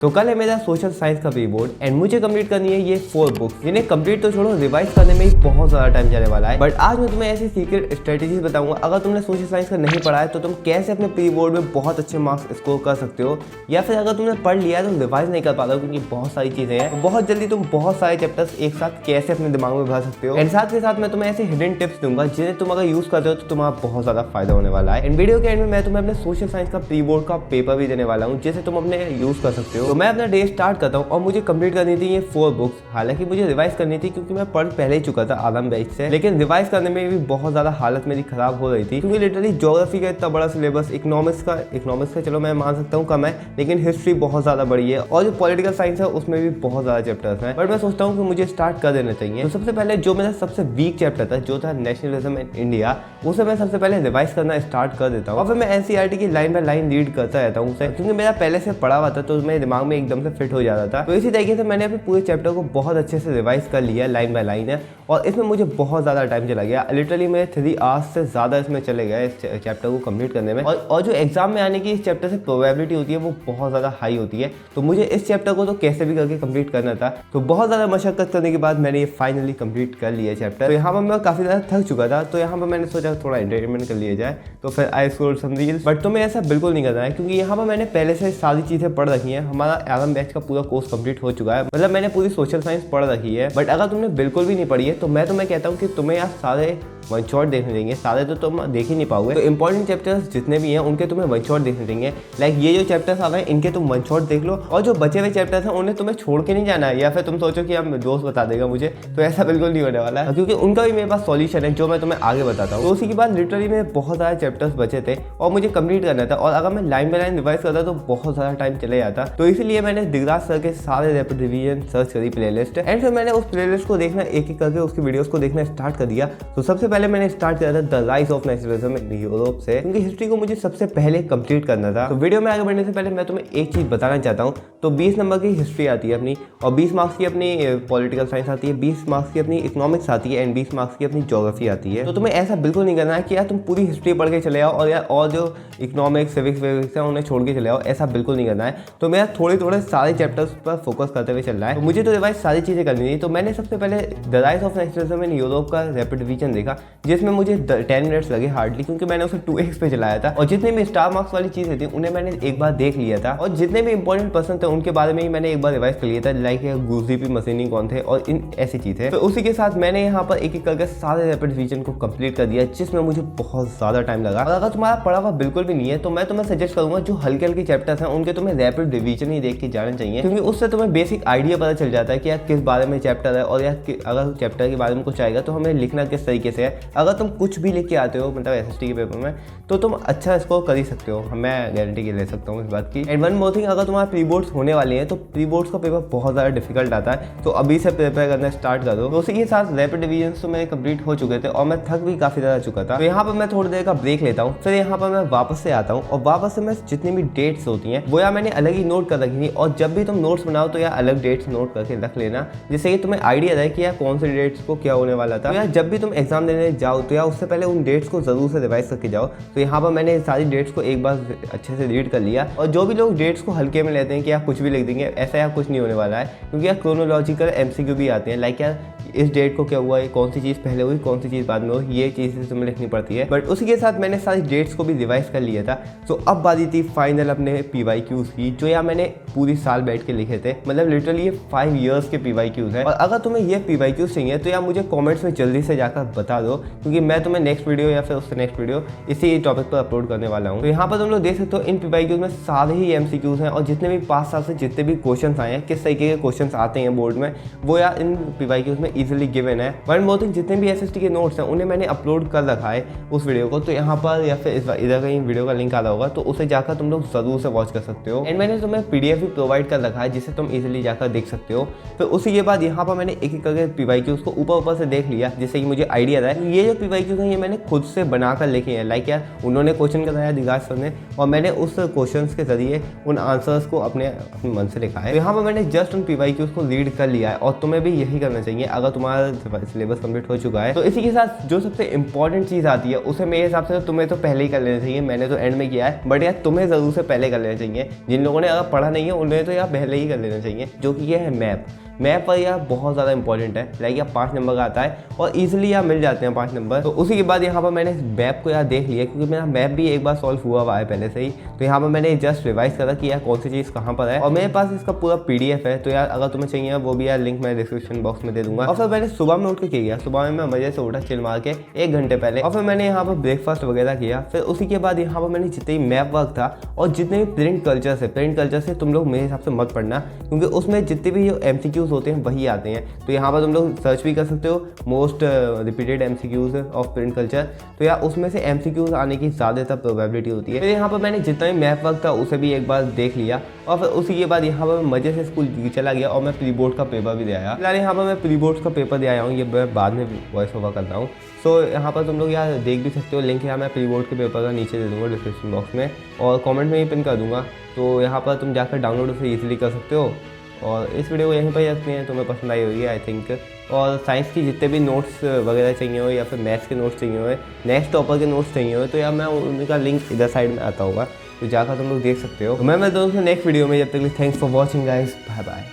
तो कल है मेरा सोशल साइंस का प्री बोर्ड एंड मुझे कंप्लीट करनी है ये 4 बुक्स, जिन्हें कंप्लीट तो छोड़ो रिवाइज करने में ही बहुत ज़्यादा टाइम जाने वाला है। बट आज मैं तुम्हें ऐसी सीक्रेट स्ट्रेटेजीज बताऊंगा, अगर तुमने सोशल साइंस का नहीं पढ़ा है तो तुम कैसे अपने प्री बोर्ड में बहुत अच्छे मार्क्स स्कोर कर सकते हो, या फिर अगर तुमने पढ़ लिया है तो रिवाइज नहीं कर पाते हो क्योंकि बहुत सारी चीज़ें हैं। तो बहुत जल्दी तुम बहुत सारे चैप्टर्स एक साथ कैसे अपने दिमाग में भर सकते हो। एंड साथ के साथ मैं तुम्हें ऐसे हिडन टिप्स दूंगा जिन्हें तुम अगर यूज़ करते हो तो तुम्हारा बहुत ज़्यादा फायदा होने वाला है। एंड वीडियो के एंड में मैं तुम्हें अपने सोशल साइंस का प्री बोर्ड का पेपर भी देने वाला हूँ जिसे तुम अपने यूज़ कर सकते हो। तो मैं अपना डे स्टार्ट करता हूँ और मुझे कंप्लीट करनी थी ये 4 बुक्स। हालांकि मुझे रिवाइज करनी थी क्योंकि मैं पढ़ पहले ही चुका था आलम बैच से, लेकिन रिवाइज करने में भी बहुत ज़्यादा हालत मेरी खराब हो रही थी क्योंकि लिटरली ज्योग्राफी का इतना बड़ा सिलेबस, इकोनॉमिक्स का चलो मैं मान सकता हूँ कम है, लेकिन हिस्ट्री बहुत ज़्यादा बड़ी है और जो पॉलिटिकल साइंस है उसमें भी बहुत ज़्यादा चैप्टर्स हैं। बट मैं सोचता हूँ कि मुझे स्टार्ट कर देना चाहिए। तो सबसे पहले जो मेरा सबसे वीक चैप्टर था जो था नेशनलिज्म इन इंडिया, उसे मैं सबसे पहले रिवाइज करना स्टार्ट कर देता हूँ और फिर मैं एनसीईआरटी की लाइन बाय लाइन रीड करता रहता हूँ उसे, क्योंकि मेरा पहले से पढ़ा हुआ था तो मेरे दिमाग में एकदम से फिट हो जाता था। तो इसी तरीके से मैंने अपने पूरे चैप्टर को बहुत अच्छे से रिवाइज कर लिया लाइन बाय लाइन है, और इसमें मुझे बहुत ज़्यादा टाइम चला गया। लिटरली मेरे 3 आवर्स से ज़्यादा इसमें चले गए इस चैप्टर को कंप्लीट करने में। और जो एग्जाम में आने की इस चैप्टर से प्रोबेबिलिटी होती है वो बहुत ज़्यादा हाई होती है। तो मुझे इस चैप्टर को तो कैसे भी करके कंप्लीट करना था। तो बहुत ज़्यादा मशक्कत करने के बाद मैंने ये फाइनली कंप्लीट कर लिया चैप्टर। तो यहाँ पर मैं काफ़ी ज़्यादा थक चुका था, तो यहाँ पर मैंने सोचा थोड़ा एंटरटेनमेंट कर लिया जाए, तो फिर आई स्क्रोल्ड सम रील्स। बट तुम्हें ऐसा बिल्कुल नहीं करना है क्योंकि यहाँ पर मैंने पहले से सारी चीज़ें पढ़ रखी हैं। हमारा एलएम बैच का पूरा कोर्स कंप्लीट हो चुका है, मतलब मैंने पूरी सोशल साइंस पढ़ रखी है। बट अगर तुमने बिल्कुल भी नहीं पढ़ी है तो मैं तुम्हें कहता हूँ कि तुम्हें यार सारे वन शॉट देखने देंगे, सारे तो तुम देख ही नहीं पाओगे। तो इंपॉर्टेंट चैप्टर्स जितने भी हैं उनके तुम्हें वन शॉट देखने देंगे। लाइक ये जो चैप्टर्स आ रहे हैं इनके तुम वन शॉट देख लो, और जो बचे हुए चैप्टर्स हैं उन्हें तुम्हें छोड़ के नहीं जाना है, या फिर तुम सोचो कि अब दोस्त बता देगा मुझे, तो ऐसा बिल्कुल नहीं होने वाला है क्योंकि उनका भी मेरे पास सॉल्यूशन है जो मैं तुम्हें आगे बताता हूँ। तो उसी के बाद लिटरली मेरे बहुत सारे चैप्टर्स बचे थे और मुझे कंप्लीट करना था, और अगर मैं लाइन बाय लाइन रिवाइज करता तो बहुत सारा टाइम चले जाता। तो इसीलिए मैंने दिगराज सर के सारे रैपिड रिवीजन सर्च करी प्लेलिस्ट, एंड फिर मैंने उस प्लेलिस्ट को देखना एक एक करके उसकी वीडियोस को देखना स्टार्ट कर दिया। तो सबसे पहले मैंने स्टार्ट किया था the rise of nationalism in Europe से, क्योंकि हिस्ट्री को मुझे सबसे पहले कंप्लीट करना था। तो वीडियो में आगे बढ़ने से पहले मैं तुम्हें एक चीज बताना चाहता हूँ। तो 20 नंबर की हिस्ट्री आती है अपनी, और 20 मार्क्स की अपनी पॉलिटिकल साइंस आती है, 20 मार्क्स की अपनी इकोनॉमिक्स आती है, एंड 20 मार्क्स की अपनी ज्योग्राफी आती है। तो तुम्हें ऐसा बिल्कुल नहीं करना है कि यार तुम पूरी हिस्ट्री पढ़ के चले आओ और यार और जो इकोनॉमिक्स सिविक्स है उन्हें छोड़ के चले आओ, ऐसा बिल्कुल नहीं करना है। तो मेरा थोड़े थोड़े सारे चैप्टर्स पर फोकस करते हुए चल रहा है। तो मुझे तो रिवाइज सारी चीज़ें करनी थी। तो मैंने सबसे पहले the rise of nationalism in Europe का रैपिड रिवीजन देखा, जिसमें मुझे 10 मिनट्स लगे हार्डली, क्योंकि मैंने उसे 2x पे चलाया था, और जितने भी स्टार मार्क्स वाली चीज़ें थी उन्हें मैंने एक बार देख लिया था, और जितने भी इंपॉर्टेंट पर्सन थे उनके बारे में ही मैंने एक बार रिवाइज कर लिया था, लाइक गुरदीप मसीनी कौन थे और इन ऐसी चीज़ें। तो उसी के साथ मैंने यहाँ पर एक एक करके सारे रैपिड रिवीजन को कंप्लीट कर दिया, जिसमें मुझे बहुत ज़्यादा टाइम लगा। और अगर तुम्हारा पढ़ा हुआ बिल्कुल भी नहीं है तो मैं तुम्हें सजेस्ट करूंगा जो हल्के हल्के चैप्टर्स हैं उनके तुम्हें रैपिड रिवीजन ही देख के जाना चाहिए, क्योंकि उससे तुम्हें बेसिक आइडिया पता चल जाता है कि यार किस बारे में चैप्टर है, और यार अगर चैप्टर के बारे में कुछ आएगा तो हमें लिखना किस तरीके से है। अगर तुम कुछ भी लिख के आते हो मतलब एसएसटी के पेपर में, तो तुम अच्छा स्कोर कर ही सकते हो, मैं गारंटी के ले सकता हूँ इस बात की। एंड वन मोर थिंग, अगर तुम्हारा प्री बोर्ड्स होने वाले हैं तो प्री बोर्ड्स का पेपर बहुत ज़्यादा डिफिकल्ट आता है, तो अभी से प्रिपेयर करना स्टार्ट करो। तो उसी के साथ रैपिड रिवीजन तो मेरे कंप्लीट हो चुके थे और मैं थक भी काफ़ी ज़्यादा चुका था। तो यहाँ पर मैं थोड़ी देर का ब्रेक लेता हूँ, फिर यहाँ पर मैं वापस से आता हूँ, और वापस से मैं जितनी भी डेट्स होती हैं वो यार मैंने अलग ही नोट कर रखी थी। और जब भी तुम नोट्स बनाओ तो यार अलग डेट्स नोट करके रख लेना, जिससे कि तुम्हें आइडिया रहे कि यार कौन से डेट्स को क्या होने वाला था। तो यार जब भी तुम एग्जाम देने जाओ तो यार उससे पहले उन डेट्स को जरूर से रिवाइज करके जाओ। तो यहाँ पर मैंने सारी डेट्स को एक बार अच्छे से रीड कर लिया, और जो भी लोग डेट्स को हल्के में लेते हैं कि यार कुछ भी लिख देंगे, ऐसा यार कुछ नहीं होने वाला है, क्योंकि यार क्रोनोलॉजिकल एमसीक्यू भी आते हैं, लाइक यार इस डेट को क्या हुआ है, कौन सी चीज़ पहले हुई कौन सी चीज़ बाद में हुई, ये चीज़ तुम्हें लिखनी पड़ती है। बट उसी के साथ मैंने सारी डेट्स को भी रिवाइज कर लिया था। तो अब बारी थी फाइनल अपने PYQs की, जो यार मैंने पूरी साल बैठ के लिखे थे, मतलब लिटरली ये 5 ईयर्स के PYQs है। और अगर तुम्हें ये PYQs चाहिए तो यार मुझे कॉमेंट्स में जल्दी से जाकर बता दो, क्योंकि मैं तुम्हें नेक्स्ट वीडियो या फिर उससे नेक्स्ट वीडियो इसी टॉपिक पर अपलोड करने वाला हूँ। तो यहाँ पर तुम लोग देख सकते हो इन PYQs में सारे ही MCQs हैं, और जितने भी 5 साल से जितने भी क्वेश्चन आए हैं, किस तरीके के क्वेश्चन आते हैं बोर्ड में, वो यार इन PYQs में ईजिली गिवन है। वन मोर थिंग, जितने भी एसएसटी के नोट्स हैं उन्हें मैंने अपलोड कर रखा है उस वीडियो को, तो यहाँ पर या फिर इधर कहीं वीडियो का लिंक आ रहा होगा, तो उसे जाकर तुम लोग जरूर से वॉच कर सकते हो। एंड मैंने तुम्हें PDF भी प्रोवाइड कर रखा है जिसे तुम इजीली जाकर देख सकते हो। फिर उसी के बाद यहाँ पर मैंने एक एक करके PYQs को ऊपर से देख लिया, जिससे कि मुझे आइडिया रहा है ये जो PYQs हैं ये मैंने खुद से बनाकर लिखे हैं। लाइक यार उन्होंने क्वेश्चन कराया दिगाज सर ने, और मैंने उस क्वेश्चन के जरिए उन आंसर्स को अपने अपने मन से लिखा है। तो यहाँ पर मैंने जस्ट उन PYQs को रीड कर लिया है और तुम्हें भी यही करना चाहिए अगर तुम्हारा सिलेबस कंप्लीट हो चुका है। तो इसी के साथ जो सबसे इंपॉर्टेंट चीज़ आती है उसे मेरे हिसाब से तुम्हें तो पहले ही कर लेना चाहिए। मैंने तो एंड में किया है, बट यार तुम्हें ज़रूर से पहले कर लेना चाहिए। जिन लोगों ने अगर पढ़ा नहीं है उन्हें तो यार पहले ही कर लेना चाहिए, जो कि ये है मैप पर यार बहुत ज़्यादा इंपॉर्टेंट है। लाइक यार 5 नंबर का आता है और इजीली यार मिल जाते हैं 5 नंबर। तो उसी के बाद यहाँ पर मैंने मैप को यार देख लिया, क्योंकि मेरा मैप भी एक बार सॉल्व हुआ है पहले से ही। तो यहाँ पर मैंने जस्ट रिवाइज करा कि यार कौन सी चीज़ कहाँ पर है, और मेरे पास इसका पूरा PDF है। तो यार अगर तुम्हें चाहिए वो भी यार लिंक मैं डिस्क्रिप्शन बॉक्स में दे दूंगा। और फिर मैंने सुबह में उठ के किया, सुबह में मैं मजे से उठा चिल मार के 1 घंटे पहले, और फिर मैंने यहाँ पर ब्रेकफास्ट वगैरह किया। फिर उसी के बाद यहाँ पर मैंने जितने भी मैप वर्क था और जितने भी प्रिंट कल्चर से तुम लोग मेरे हिसाब से मत पढ़ना, क्योंकि उसमें जितने भी जो MCQs होते हैं वही आते हैं। तो यहाँ पर तुम लोग सर्च भी कर सकते हो most repeated MCQs of print culture. तो यार उसमें से MCQs आने की ज़्यादातर प्रोबेबिलिटी होती है। फिर यहाँ पर मैंने जितना भी मैप वर्क था उसे भी एक बार देख लिया, और फिर उसी के बाद यहाँ पर मजे से स्कूल चला गया और मैं प्री बोर्ड का पेपर भी दे आया। फिलहाल यहाँ पर मैं प्री बोर्ड का पेपर दे आया हूँ, ये मैं बाद में वॉइस ओवर कर रहा हूँ। सो यहाँ पर तुम लोग यार देख भी सकते हो, लिंक यहाँ मैं प्री बोर्ड के पेपर का नीचे दे दूँगा डिस्क्रिप्शन बॉक्स में, और कमेंट में ही पिन कर दूँगा। तो यहाँ पर तुम जाकर डाउनलोड उसे ईजिली कर सकते हो। और इस वीडियो को यहीं पर रखते हैं, तुम्हें पसंद आई होगी आई थिंक। और साइंस की जितने भी नोट्स वगैरह चाहिए हो या फिर मैथ्स के नोट्स चाहिए हो, नेक्स्ट टॉपर के नोट्स चाहिए हो, तो यार मैं उनका लिंक इधर साइड में आता होगा, तो जाकर तुम लोग देख सकते हो। मैं दोस्तों नेक्स्ट वीडियो में, जब तक thanks for watching guys, bye bye.